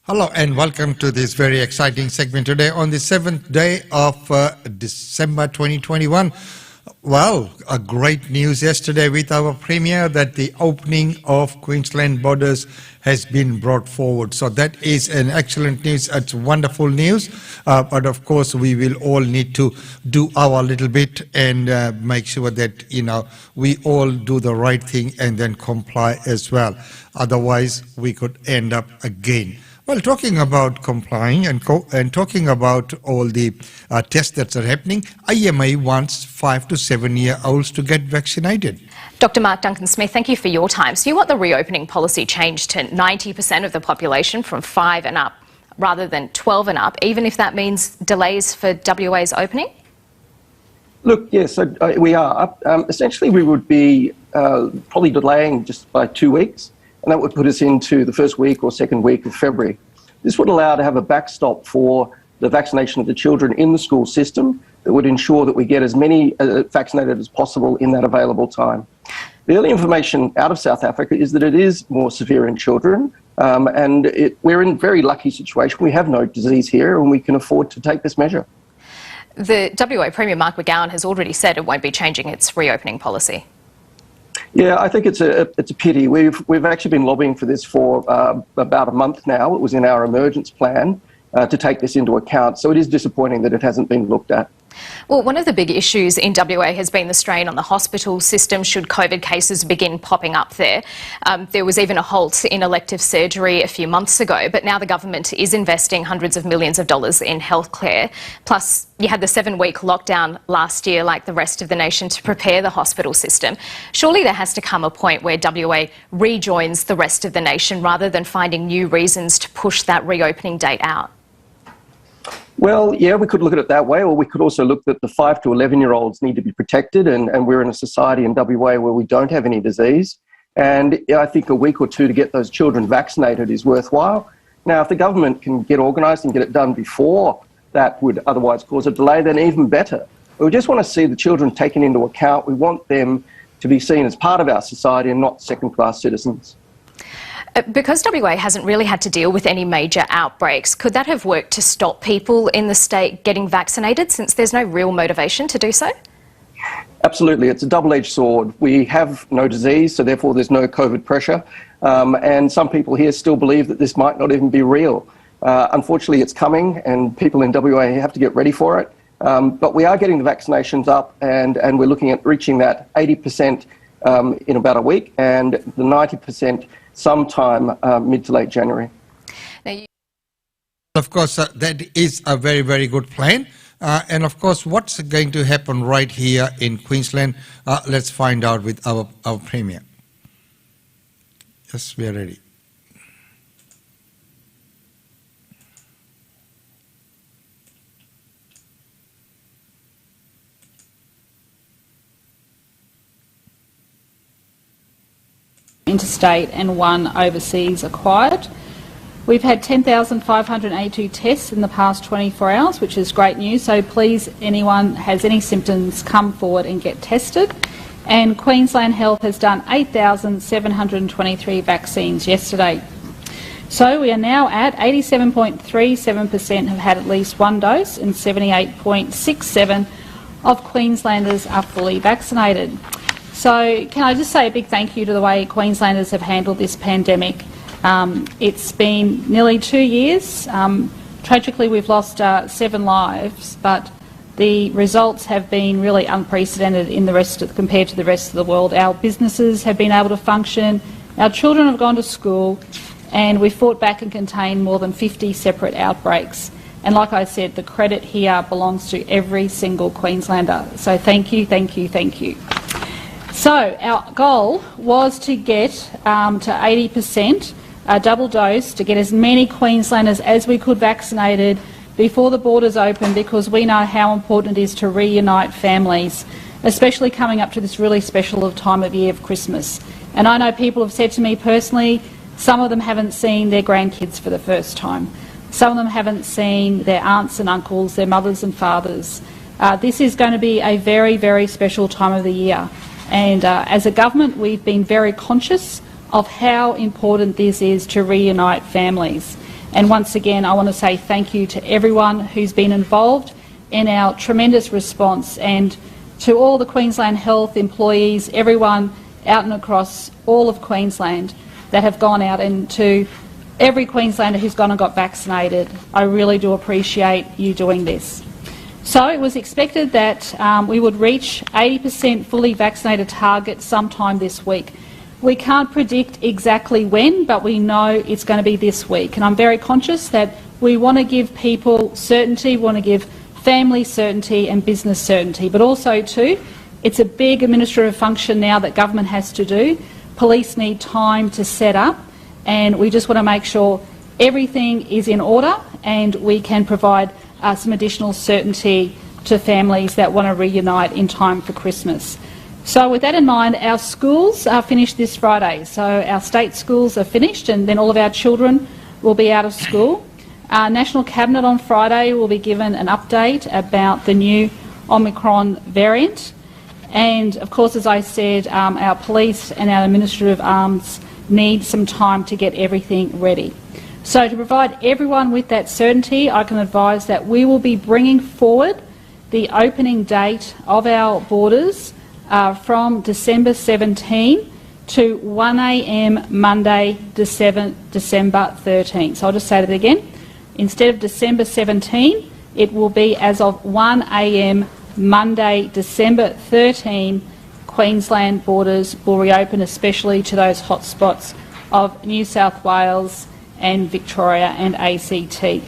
Hello and welcome to this very exciting segment today on the 7th day of December 2021. Well, a great news yesterday with our Premier that the opening of Queensland borders has been brought forward. So that is an excellent news. It's wonderful news. But of course, we will all need to do our little bit and make sure that, we all do the right thing and then comply as well. Otherwise, we could end up again. Well, talking about complying and talking about all the tests that are happening, IMA wants 5 to 7-year-olds to get vaccinated. Dr. Mark Duncan-Smith, thank you for your time. So you want the reopening policy changed to 90% of the population from 5 and up rather than 12 and up, even if that means delays for WA's opening? Look, yes, we are. Essentially, we would be probably delaying just by 2 weeks. And that would put us into the first week or second week of February. This would allow to have a backstop for the vaccination of the children in the school system that would ensure that we get as many vaccinated as possible in that available time. The early information out of South Africa is that it is more severe in children, and we're in a very lucky situation. We have no disease here and we can afford to take this measure. The WA Premier Mark McGowan has already said it won't be changing its reopening policy. Yeah, I think it's a pity. We've actually been lobbying for this for about a month now. It was in our emergence plan to take this into account. So it is disappointing that it hasn't been looked at. Well, one of the big issues in WA has been the strain on the hospital system should COVID cases begin popping up there. There was even a halt in elective surgery a few months ago, but now the government is investing hundreds of millions of dollars in healthcare. Plus, you had the 7-week lockdown last year, like the rest of the nation, to prepare the hospital system. Surely there has to come a point where WA rejoins the rest of the nation rather than finding new reasons to push that reopening date out. Well, yeah, we could look at it that way, or we could also look that the 5 to 11-year-olds need to be protected, and we're in a society in WA where we don't have any disease. And I think a week or two to get those children vaccinated is worthwhile. Now, if the government can get organised and get it done before that would otherwise cause a delay, then even better. But we just want to see the children taken into account. We want them to be seen as part of our society and not second-class citizens. Because WA hasn't really had to deal with any major outbreaks, could that have worked to stop people in the state getting vaccinated since there's no real motivation to do so? Absolutely. It's a double-edged sword. We have no disease, so therefore there's no COVID pressure. And some people here still believe that this might not even be real. Unfortunately, it's coming and people in WA have to get ready for it. But we are getting the vaccinations up and we're looking at reaching that 80% in about a week and the 90% sometime mid to late January. Of course, that is a very, very good plan. And of course, what's going to happen right here in Queensland? Let's find out with our Premier. Yes, we are ready. Interstate and 1 overseas acquired. We've had 10,582 tests in the past 24 hours, which is great news. So please, anyone has any symptoms, come forward and get tested. And Queensland Health has done 8,723 vaccines yesterday. So we are now at 87.37% have had at least 1 dose and 78.67% of Queenslanders are fully vaccinated. So can I just say a big thank you to the way Queenslanders have handled this pandemic. It's been nearly 2 years. Tragically, we've lost 7 lives, but the results have been really unprecedented compared to the rest of the world. Our businesses have been able to function, our children have gone to school, and we fought back and contained more than 50 separate outbreaks. And like I said, the credit here belongs to every single Queenslander. So thank you, thank you, thank you. So our goal was to get to 80%, a double dose, to get as many Queenslanders as we could vaccinated before the borders open, because we know how important it is to reunite families, especially coming up to this really special time of year of Christmas. And I know people have said to me personally, some of them haven't seen their grandkids for the first time. Some of them haven't seen their aunts and uncles, their mothers and fathers. This is going to be a very, very special time of the year. And as a government, we've been very conscious of how important this is to reunite families. And once again, I want to say thank you to everyone who's been involved in our tremendous response, and to all the Queensland Health employees, everyone out and across all of Queensland that have gone out, and to every Queenslander who's gone and got vaccinated. I really do appreciate you doing this. So it was expected that we would reach 80% fully vaccinated target sometime this week. We can't predict exactly when, but we know it's going to be this week. And I'm very conscious that we want to give people certainty, we want to give family certainty and business certainty, but also too, it's a big administrative function now that government has to do. Police need time to set up, and we just want to make sure everything is in order and we can provide some additional certainty to families that want to reunite in time for Christmas. So with that in mind, our schools are finished this Friday. So our state schools are finished, and then all of our children will be out of school. Our National Cabinet on Friday will be given an update about the new Omicron variant. And of course, as I said, our police and our administrative arms need some time to get everything ready. So to provide everyone with that certainty, I can advise that we will be bringing forward the opening date of our borders from December 17 to 1 a.m. Monday, December 13. So I'll just say that again. Instead of December 17, it will be as of 1 a.m. Monday, December 13, Queensland borders will reopen, especially to those hotspots of New South Wales and Victoria and ACT.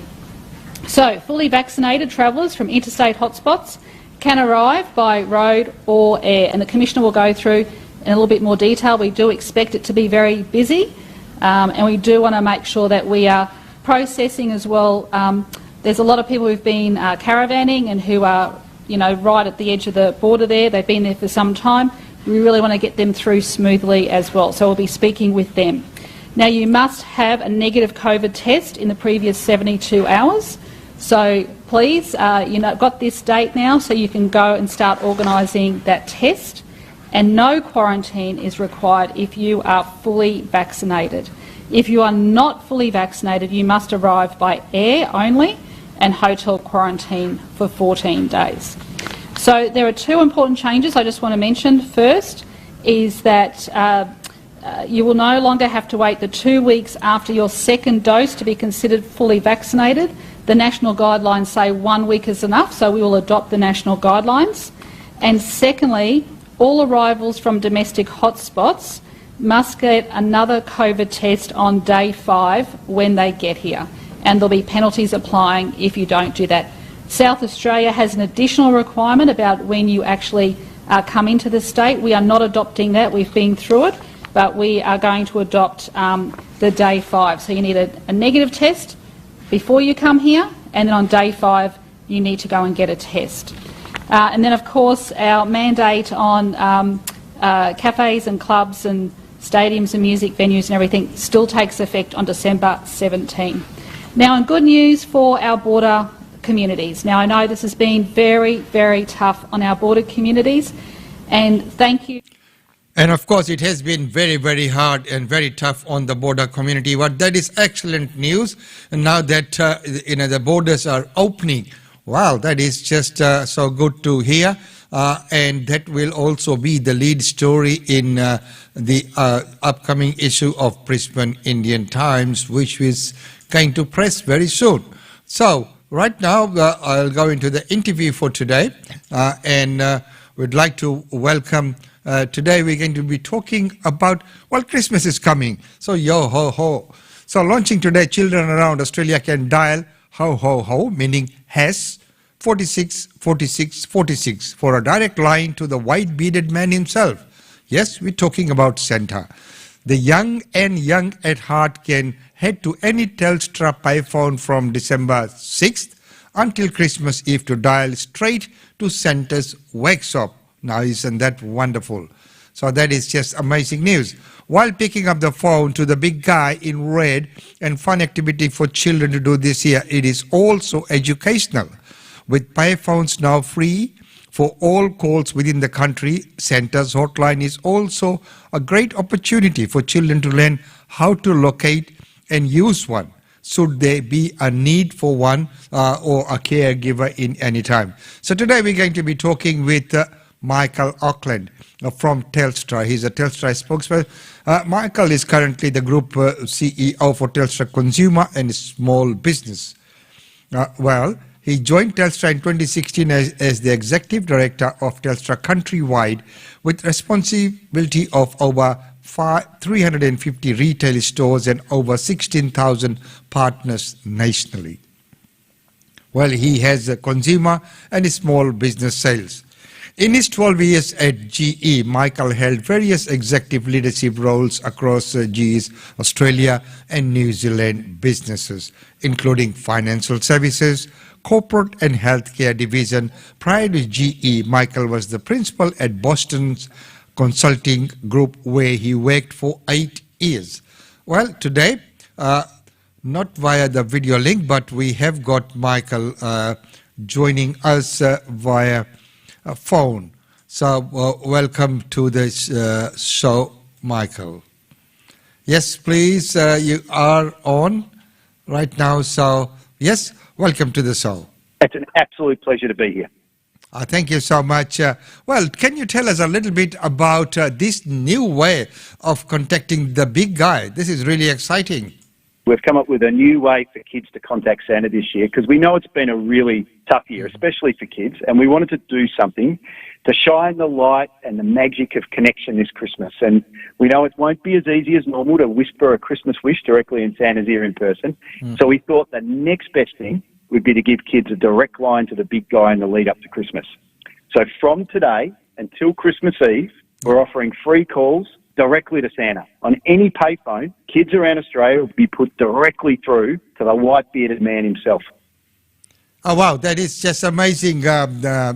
So, fully vaccinated travellers from interstate hotspots can arrive by road or air, and the Commissioner will go through in a little bit more detail. We do expect it to be very busy, and we do want to make sure that we are processing as well. There's a lot of people who've been caravanning and who are, right at the edge of the border there. They've been there for some time. We really want to get them through smoothly as well, so we'll be speaking with them. Now, you must have a negative COVID test in the previous 72 hours. So please, got this date now, so you can go and start organising that test. And no quarantine is required if you are fully vaccinated. If you are not fully vaccinated, you must arrive by air only and hotel quarantine for 14 days. So there are two important changes I just want to mention. First is that you will no longer have to wait the 2 weeks after your second dose to be considered fully vaccinated. The national guidelines say 1 week is enough, so we will adopt the national guidelines. And secondly, all arrivals from domestic hotspots must get another COVID test on day 5 when they get here, and there'll be penalties applying if you don't do that. South Australia has an additional requirement about when you actually come into the state. We are not adopting that. We've been through it, but we are going to adopt the day 5. So you need a negative test before you come here, and then on day 5 you need to go and get a test. And then, of course, our mandate on cafes and clubs and stadiums and music venues and everything still takes effect on December 17. Now, in good news for our border communities. Now, I know this has been very, very tough on our border communities, and thank you. And of course, it has been very, very hard and very tough on the border community. But that is excellent news. And now that the borders are opening, wow, that is just so good to hear. And that will also be the lead story in the upcoming issue of Brisbane Indian Times, which is going to press very soon. So right now, I'll go into the interview for today, and we'd like to welcome. Today we're going to be talking about, well, Christmas is coming, so yo ho ho. So launching today, children around Australia can dial ho ho ho, meaning has 46 46 46 for a direct line to the white bearded man himself. Yes, we're talking about Santa. The young and young at heart can head to any Telstra payphone from December 6th until Christmas Eve to dial straight to Santa's workshop. Now, isn't that wonderful? So that is just amazing news. While picking up the phone to the big guy in red, and fun activity for children to do this year, it is also educational. With payphones now free for all calls within the country, Santa's hotline is also a great opportunity for children to learn how to locate and use one. should there be a need for one or a caregiver in any time. So today we're going to be talking with Michael Auckland from Telstra. He's a Telstra spokesman. Michael is currently the Group CEO for Telstra Consumer and Small Business. He joined Telstra in 2016 as the Executive Director of Telstra Countrywide with responsibility of over 350 retail stores and over 16,000 partners nationally. Well, he has a consumer and small business sales. In his 12 years at GE, Michael held various executive leadership roles across GE's Australia and New Zealand businesses, including financial services, corporate and healthcare division. Prior to GE, Michael was the principal at Boston's Consulting Group, where he worked for 8 years. Well, today, not via the video link, but we have got Michael joining us via phone. So welcome to this show, Michael. Yes, please, you are on right now. So yes, welcome to the show. It's an absolute pleasure to be here. Thank you so much. Can you tell us a little bit about this new way of contacting the big guy? This is really exciting. We've come up with a new way for kids to contact Santa this year because we know it's been a really tough year, especially for kids, and we wanted to do something to shine the light and the magic of connection this Christmas. And we know it won't be as easy as normal to whisper a Christmas wish directly in Santa's ear in person. So we thought the next best thing would be to give kids a direct line to the big guy in the lead up to Christmas. So from today until Christmas Eve, we're offering free calls directly to Santa. On any payphone, kids around Australia will be put directly through to the white-bearded man himself. Oh, wow, that is just amazing,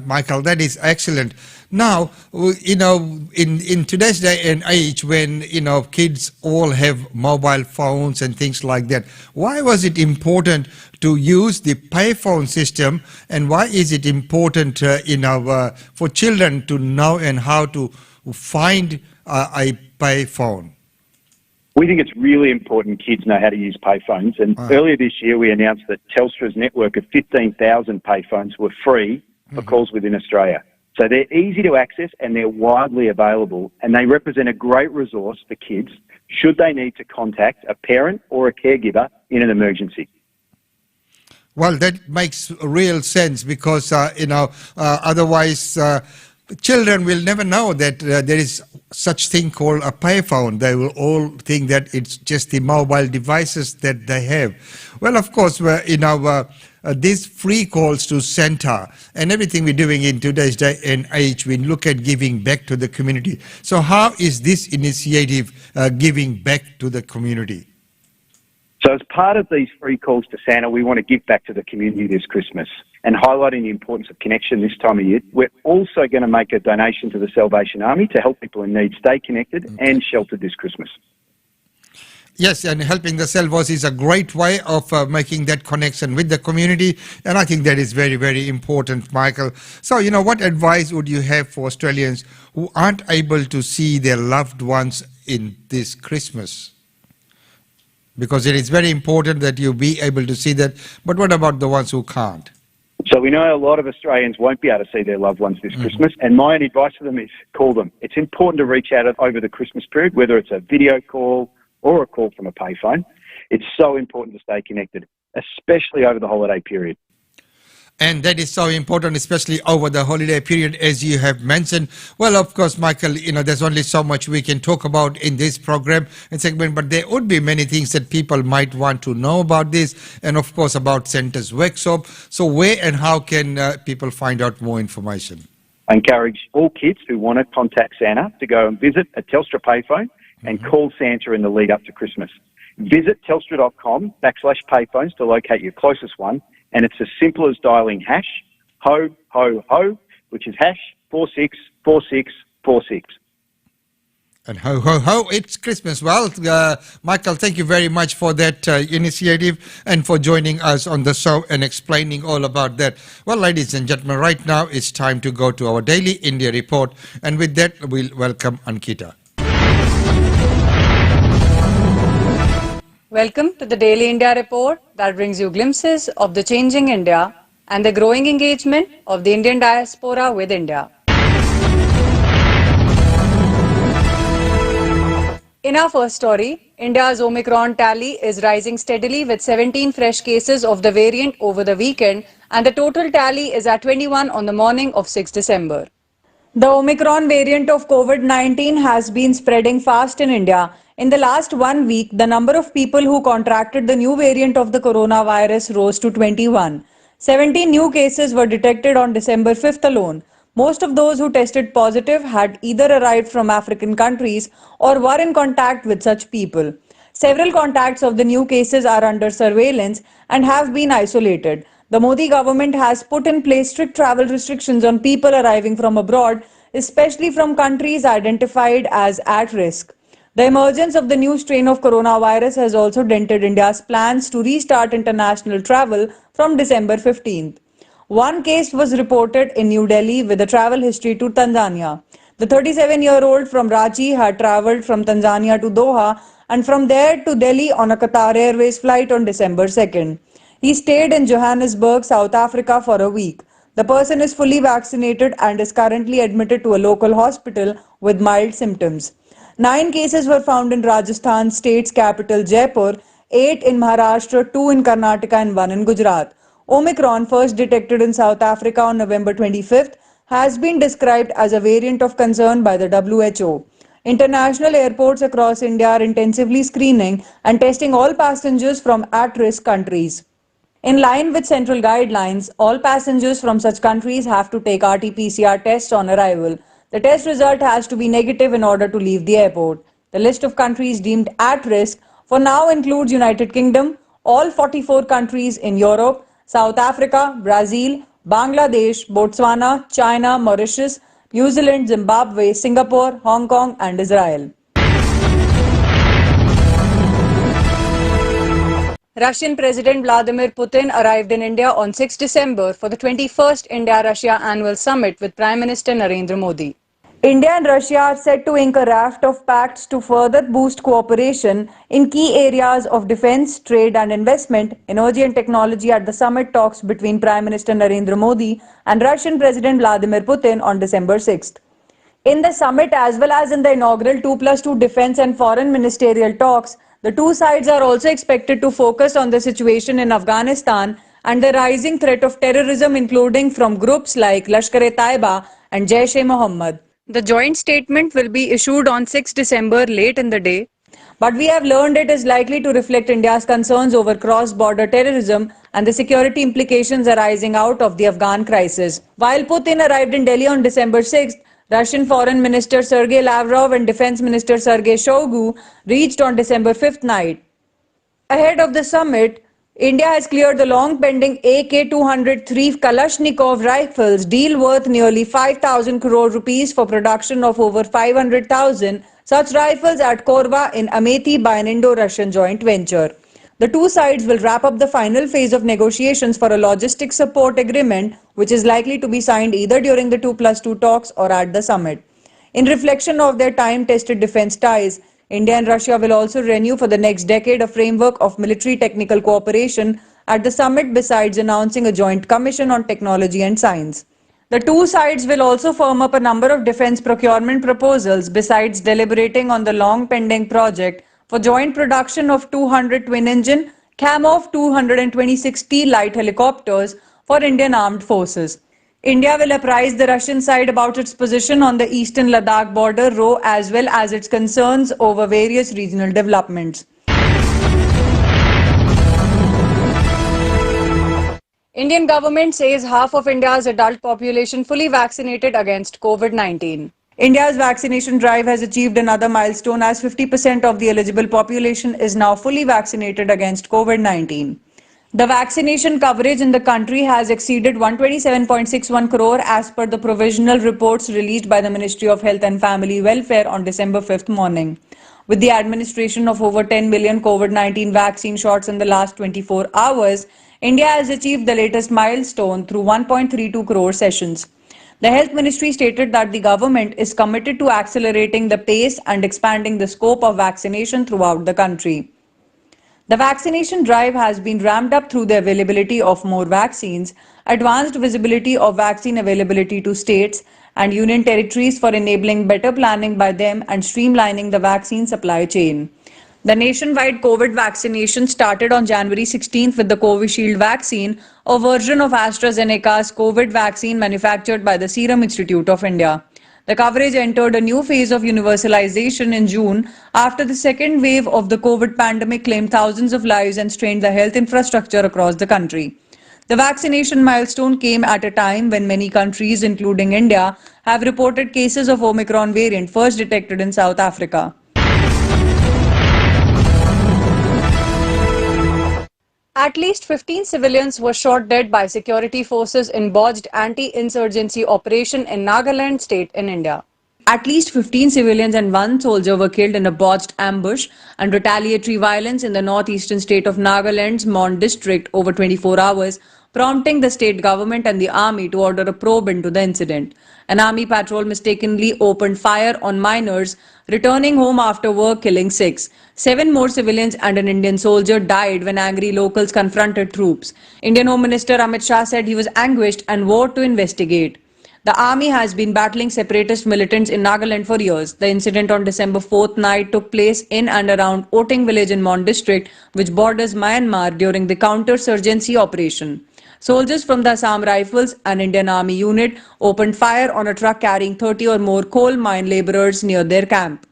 Michael. That is excellent. Now, in today's day and age when, kids all have mobile phones and things like that, why was it important to use the payphone system, and why is it important, for children to know and how to find a payphone? We think it's really important kids know how to use payphones, and earlier this year we announced that Telstra's network of 15,000 payphones were free for calls within Australia. So they're easy to access and they're widely available, and they represent a great resource for kids should they need to contact a parent or a caregiver in an emergency. Well, that makes real sense because, otherwise children will never know that there is such thing called a payphone. They will all think that it's just the mobile devices that they have. Well, of course, these free calls to Santa and everything we're doing in today's day and age, we look at giving back to the community. So how is this initiative giving back to the community? So as part of these free calls to Santa, we want to give back to the community this Christmas and highlighting the importance of connection this time of year. We're also going to make a donation to the Salvation Army to help people in need stay connected and sheltered this Christmas. Yes, and helping the Salvos is a great way of making that connection with the community, and I think that is very, very important, Michael. So, what advice would you have for Australians who aren't able to see their loved ones in this Christmas? Because it is very important that you be able to see that, but what about the ones who can't? So we know a lot of Australians won't be able to see their loved ones this Christmas, and my only advice to them is call them. It's important to reach out over the Christmas period, whether it's a video call or a call from a payphone. It's so important to stay connected, especially over the holiday period. And that is so important, especially over the holiday period, as you have mentioned. Well, of course, Michael, there's only so much we can talk about in this program and segment, but there would be many things that people might want to know about this, and of course about Santa's workshop. So where and how can people find out more information? I encourage all kids who want to contact Santa to go and visit a Telstra payphone and call Santa in the lead up to Christmas. Visit telstra.com/payphones to locate your closest one. And it's as simple as dialing hash, ho, ho, ho, which is hash 464646. And ho, ho, ho, it's Christmas. Well, Michael, thank you very much for that initiative and for joining us on the show and explaining all about that. Well, ladies and gentlemen, right now it's time to go to our daily India report. And with that, we'll welcome Ankita. Welcome to the Daily India Report that brings you glimpses of the changing India and the growing engagement of the Indian diaspora with India. In our first story, India's Omicron tally is rising steadily with 17 fresh cases of the variant over the weekend, and the total tally is at 21 on the morning of 6 December. The Omicron variant of COVID-19 has been spreading fast in India. In the last 1 week, the number of people who contracted the new variant of the coronavirus rose to 21. 17 new cases were detected on December 5th alone. Most of those who tested positive had either arrived from African countries or were in contact with such people. Several contacts of the new cases are under surveillance and have been isolated. The Modi government has put in place strict travel restrictions on people arriving from abroad, especially from countries identified as at risk. The emergence of the new strain of coronavirus has also dented India's plans to restart international travel from December 15th. One case was reported in New Delhi with a travel history to Tanzania. The 37-year-old from Ranchi had travelled from Tanzania to Doha and from there to Delhi on a Qatar Airways flight on December 2nd. He stayed in Johannesburg, South Africa for a week. The person is fully vaccinated and is currently admitted to a local hospital with mild symptoms. 9 cases were found in Rajasthan state's capital Jaipur, 8 in Maharashtra, 2 in Karnataka and 1 in Gujarat. Omicron, first detected in South Africa on November 25th, has been described as a variant of concern by the WHO. International airports across India are intensively screening and testing all passengers from at-risk countries. In line with central guidelines, all passengers from such countries have to take RT-PCR tests on arrival. The test result has to be negative in order to leave the airport. The list of countries deemed at risk for now includes United Kingdom, all 44 countries in Europe, South Africa, Brazil, Bangladesh, Botswana, China, Mauritius, New Zealand, Zimbabwe, Singapore, Hong Kong and Israel. Russian President Vladimir Putin arrived in India on 6 December for the 21st India-Russia Annual Summit with Prime Minister Narendra Modi. India and Russia are set to ink a raft of pacts to further boost cooperation in key areas of defence, trade and investment, energy and technology at the summit talks between Prime Minister Narendra Modi and Russian President Vladimir Putin on December 6th. In the summit as well as in the inaugural 2+2 defence and foreign ministerial talks, the two sides are also expected to focus on the situation in Afghanistan and the rising threat of terrorism, including from groups like Lashkar-e-Taiba and Jaish-e-Mohammed. The joint statement will be issued on 6 December late in the day, but we have learned it is likely to reflect India's concerns over cross-border terrorism and the security implications arising out of the Afghan crisis. While Putin arrived in Delhi on December 6th, Russian Foreign Minister Sergei Lavrov and Defense Minister Sergei Shoigu reached on December 5th night. Ahead of the summit, India has cleared the long-pending AK-203 Kalashnikov rifles, deal worth nearly 5,000 crore rupees for production of over 500,000 such rifles at Korva in Amethi by an Indo-Russian joint venture. The two sides will wrap up the final phase of negotiations for a logistics support agreement, which is likely to be signed either during the 2+2 talks or at the summit. In reflection of their time-tested defense ties, India and Russia will also renew for the next decade a framework of military technical cooperation at the summit, besides announcing a joint commission on technology and science. The two sides will also firm up a number of defense procurement proposals, besides deliberating on the long-pending project for joint production of 200 twin-engine Kamov 226T light helicopters for Indian armed forces. India will apprise the Russian side about its position on the eastern Ladakh border row as well as its concerns over various regional developments. Indian government says half of India's adult population fully vaccinated against COVID-19. India's vaccination drive has achieved another milestone as 50% of the eligible population is now fully vaccinated against COVID-19. The vaccination coverage in the country has exceeded 127.61 crore as per the provisional reports released by the Ministry of Health and Family Welfare on December 5th morning. With the administration of over 10 million COVID-19 vaccine shots in the last 24 hours, India has achieved the latest milestone through 1.32 crore sessions. The Health Ministry stated that the government is committed to accelerating the pace and expanding the scope of vaccination throughout the country. The vaccination drive has been ramped up through the availability of more vaccines, advanced visibility of vaccine availability to states and union territories for enabling better planning by them and streamlining the vaccine supply chain. The nationwide COVID vaccination started on January 16th with the Covishield vaccine, a version of AstraZeneca's COVID vaccine manufactured by the Serum Institute of India. The coverage entered a new phase of universalization in June after the second wave of the COVID pandemic claimed thousands of lives and strained the health infrastructure across the country. The vaccination milestone came at a time when many countries, including India, have reported cases of Omicron variant first detected in South Africa. At least 15 civilians were shot dead by security forces in botched anti-insurgency operation in Nagaland state in India. At least 15 civilians and one soldier were killed in a botched ambush and retaliatory violence in the northeastern state of Nagaland's Mon district over 24 hours, prompting the state government and the army to order a probe into the incident. An army patrol mistakenly opened fire on miners returning home after work, killing 6. 7 more civilians and an Indian soldier died when angry locals confronted troops. Indian Home Minister Amit Shah said he was anguished and vowed to investigate. The army has been battling separatist militants in Nagaland for years. The incident on December 4th night took place in and around Oting village in Mon district, which borders Myanmar, during the counter-surgency operation. Soldiers from the Assam Rifles, an Indian Army unit, opened fire on a truck carrying 30 or more coal mine laborers near their camp.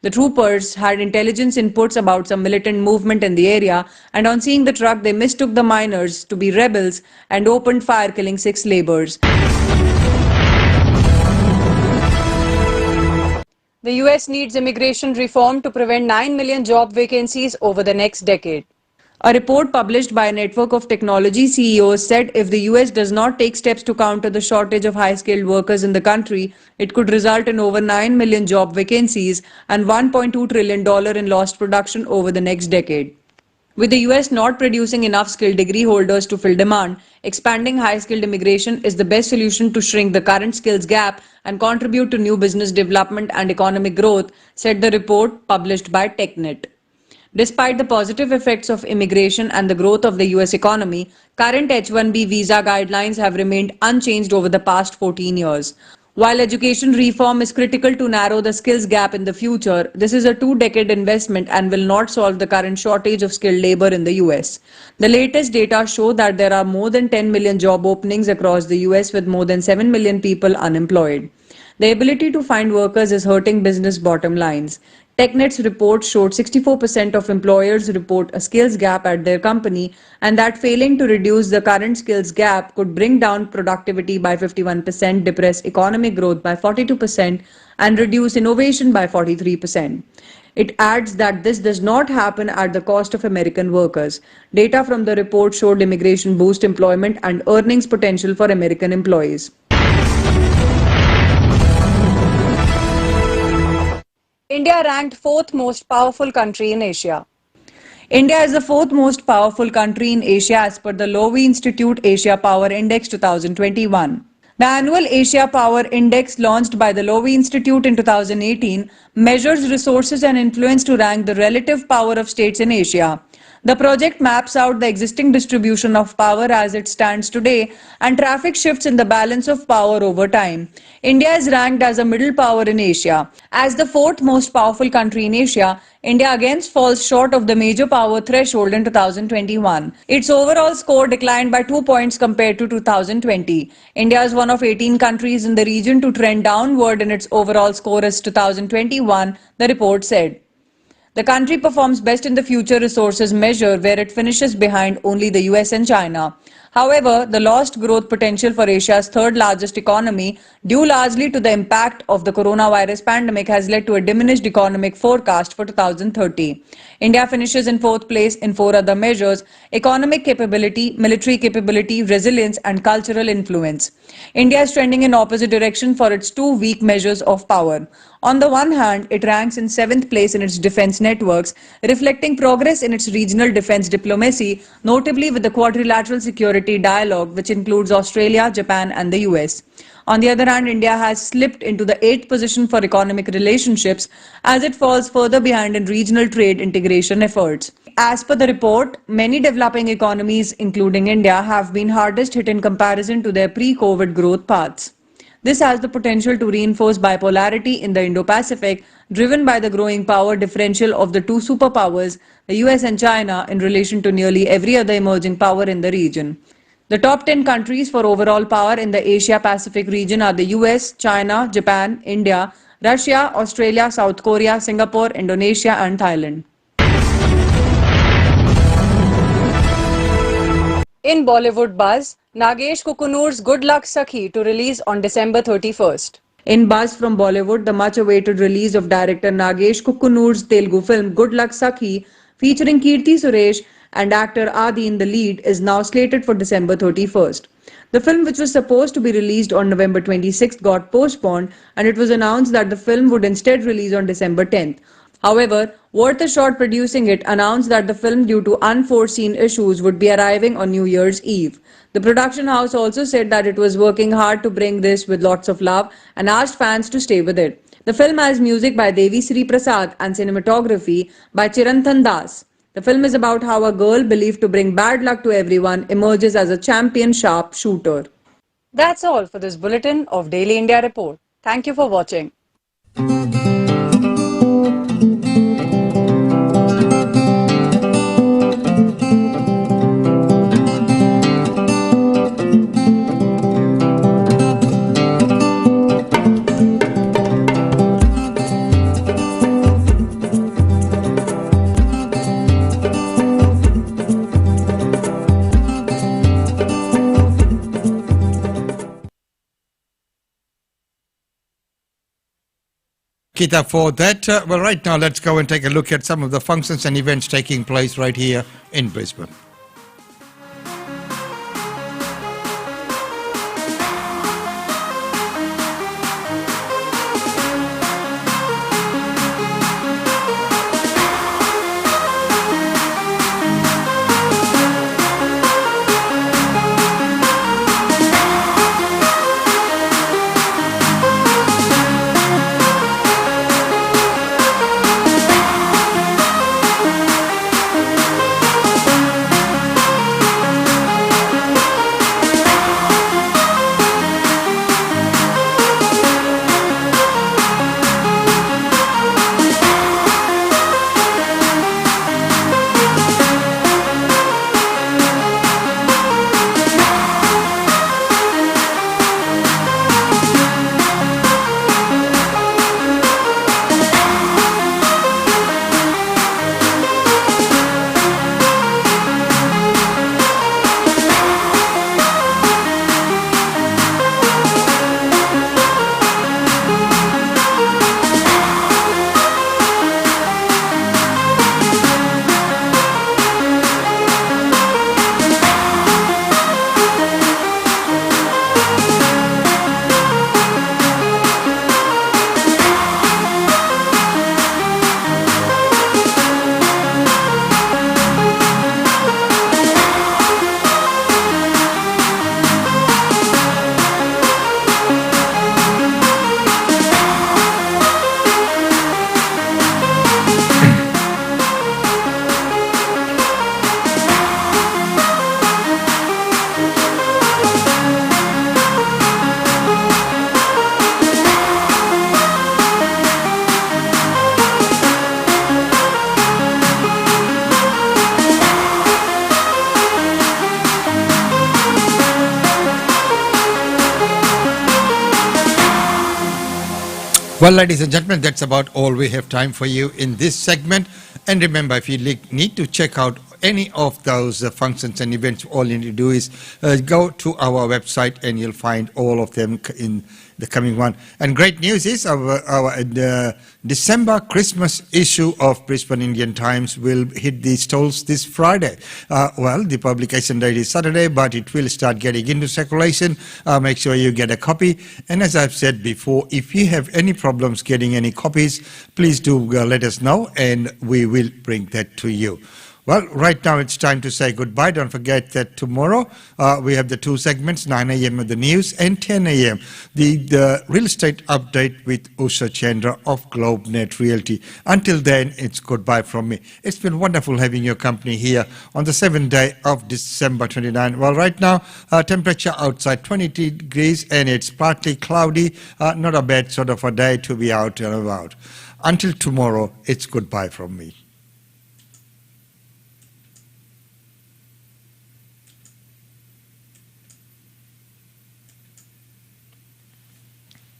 The troopers had intelligence inputs about some militant movement in the area, and on seeing the truck, they mistook the miners to be rebels and opened fire, killing 6 laborers. The US needs immigration reform to prevent 9 million job vacancies over the next decade. A report published by a network of technology CEOs said if the US does not take steps to counter the shortage of high-skilled workers in the country, it could result in over 9 million job vacancies and $1.2 trillion in lost production over the next decade. With the US not producing enough skilled degree holders to fill demand, expanding high-skilled immigration is the best solution to shrink the current skills gap and contribute to new business development and economic growth, said the report published by TechNet. Despite the positive effects of immigration and the growth of the US economy, current H-1B visa guidelines have remained unchanged over the past 14 years. While education reform is critical to narrow the skills gap in the future, this is a 2-decade investment and will not solve the current shortage of skilled labor in the US. The latest data show that there are more than 10 million job openings across the US with more than 7 million people unemployed. The ability to find workers is hurting business bottom lines. TechNet's report showed 64% of employers report a skills gap at their company, and that failing to reduce the current skills gap could bring down productivity by 51%, depress economic growth by 42%, and reduce innovation by 43%. It adds that this does not happen at the cost of American workers. Data from the report showed immigration boost employment and earnings potential for American employees. India ranked 4th most powerful country in Asia. India is the 4th most powerful country in Asia as per the Lowy Institute Asia Power Index 2021. The annual Asia Power Index launched by the Lowy Institute in 2018 measures resources and influence to rank the relative power of states in Asia. The project maps out the existing distribution of power as it stands today and traffic shifts in the balance of power over time. India is ranked as a middle power in Asia. As the 4th most powerful country in Asia, India again falls short of the major power threshold in 2021. Its overall score declined by 2 points compared to 2020. India is one of 18 countries in the region to trend downward in its overall score as 2021, the report said. The country performs best in the future resources measure, where it finishes behind only the US and China. However, the lost growth potential for Asia's 3rd largest economy, due largely to the impact of the coronavirus pandemic, has led to a diminished economic forecast for 2030. India finishes in 4th place in 4 other measures: economic capability, military capability, resilience, and cultural influence. India is trending in opposite direction for its 2 weak measures of power. On the one hand, it ranks in 7th place in its defense networks, reflecting progress in its regional defense diplomacy, notably with the quadrilateral security dialogue, which includes Australia, Japan, and the US. On the other hand, India has slipped into the 8th position for economic relationships as it falls further behind in regional trade integration efforts. As per the report, many developing economies, including India, have been hardest hit in comparison to their pre-COVID growth paths. This has the potential to reinforce bipolarity in the Indo-Pacific, driven by the growing power differential of the two superpowers, the US and China, in relation to nearly every other emerging power in the region. The top 10 countries for overall power in the Asia-Pacific region are the US, China, Japan, India, Russia, Australia, South Korea, Singapore, Indonesia and Thailand. In Bollywood buzz, Nagesh Kukunovs' Good Luck Sakhi to release on December 31st. In buzz from Bollywood, the much-awaited release of director Nagesh Kukunovs' Telugu film Good Luck Sakhi, featuring Kirti Suresh and actor Adi in the lead, is now slated for December 31st. The film, which was supposed to be released on November 26th, got postponed, and it was announced that the film would instead release on December 10th. However, Worth a Shot producing it announced that the film, due to unforeseen issues, would be arriving on New Year's Eve. The production house also said that it was working hard to bring this with lots of love and asked fans to stay with it. The film has music by Devi Sri Prasad and cinematography by Chiranthan Das. The film is about how a girl believed to bring bad luck to everyone emerges as a champion sharp shooter. That's all for this bulletin of Daily India Report. Thank you for watching. Kita, for that. Well, right now, let's go and take a look at some of the functions and events taking place right here in Brisbane. Well, ladies and gentlemen, that's about all we have time for you in this segment. And remember, if you need to check out any of those functions and events, all you need to do is go to our website and you'll find all of them in the coming one. And great news is our December Christmas issue of Brisbane Indian Times will hit the stalls this Friday. Well, the publication date is Saturday, but it will start getting into circulation. Make sure you get a copy. And as I've said before, if you have any problems getting any copies, please do let us know and we will bring that to you. Well, right now it's time to say goodbye. Don't forget that tomorrow we have the two segments, 9 a.m. with the news and 10 a.m. the real estate update with Usha Chandra of GlobeNet Realty. Until then, it's goodbye from me. It's been wonderful having your company here on the 7th day of December 29. Well, right now, temperature outside 20 degrees and it's partly cloudy. Not a bad sort of a day to be out and about. Until tomorrow, it's goodbye from me.